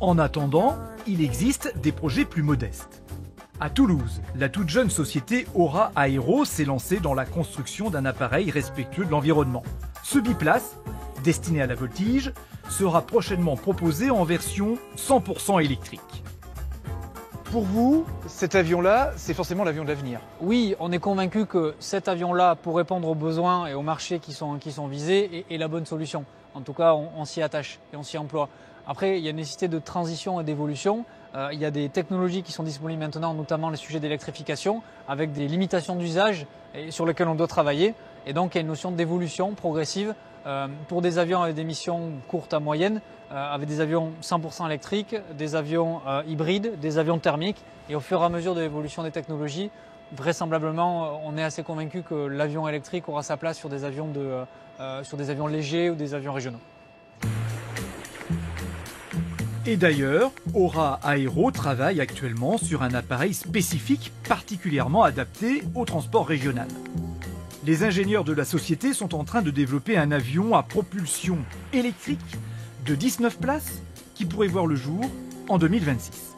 En attendant, il existe des projets plus modestes. À Toulouse, la toute jeune société Aura Aero s'est lancée dans la construction d'un appareil respectueux de l'environnement. Ce biplace, destiné à la voltige, sera prochainement proposé en version 100% électrique. Pour vous, cet avion-là, c'est forcément l'avion de l'avenir. Oui, on est convaincu que cet avion-là, pour répondre aux besoins et aux marchés qui sont visés, est la bonne solution. En tout cas, on s'y attache et on s'y emploie. Après, il y a une nécessité de transition et d'évolution. Il y a des technologies qui sont disponibles maintenant, notamment les sujets d'électrification, avec des limitations d'usage sur lesquelles on doit travailler. Et donc, il y a une notion d'évolution progressive pour des avions avec des missions courtes à moyennes, avec des avions 100% électriques, des avions hybrides, des avions thermiques. Et au fur et à mesure de l'évolution des technologies, vraisemblablement, on est assez convaincu que l'avion électrique aura sa place sur des avions légers ou des avions régionaux. Et d'ailleurs, Aura Aero travaille actuellement sur un appareil spécifique particulièrement adapté au transport régional. Les ingénieurs de la société sont en train de développer un avion à propulsion électrique de 19 places qui pourrait voir le jour en 2026.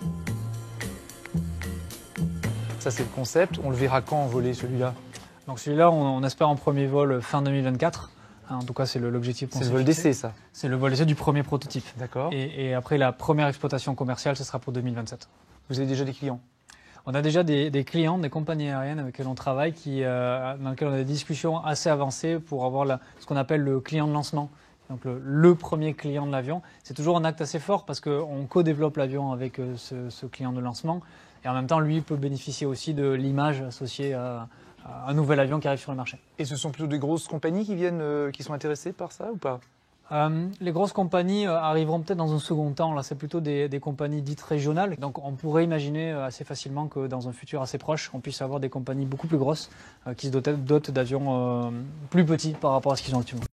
Ça, c'est le concept. On le verra quand voler celui-là? Donc celui-là, on espère en premier vol fin 2024. En tout cas, c'est l'objectif. C'est le vol d'essai, ça? C'est le vol d'essai du premier prototype. D'accord. Et après, la première exploitation commerciale, ce sera pour 2027. Vous avez déjà des clients? On a déjà des clients, des compagnies aériennes avec lesquelles on travaille, dans lesquelles on a des discussions assez avancées pour avoir ce qu'on appelle le client de lancement. Donc le premier client de l'avion. C'est toujours un acte assez fort parce qu'on co-développe l'avion avec ce client de lancement. Et en même temps, lui peut bénéficier aussi de l'image associée à un nouvel avion qui arrive sur le marché. Et ce sont plutôt des grosses compagnies qui sont intéressées par ça ou pas? Les grosses compagnies arriveront peut-être dans un second temps. Là, c'est plutôt des compagnies dites régionales. Donc, on pourrait imaginer assez facilement que dans un futur assez proche, on puisse avoir des compagnies beaucoup plus grosses qui se dotent d'avions plus petits par rapport à ce qu'ils ont actuellement.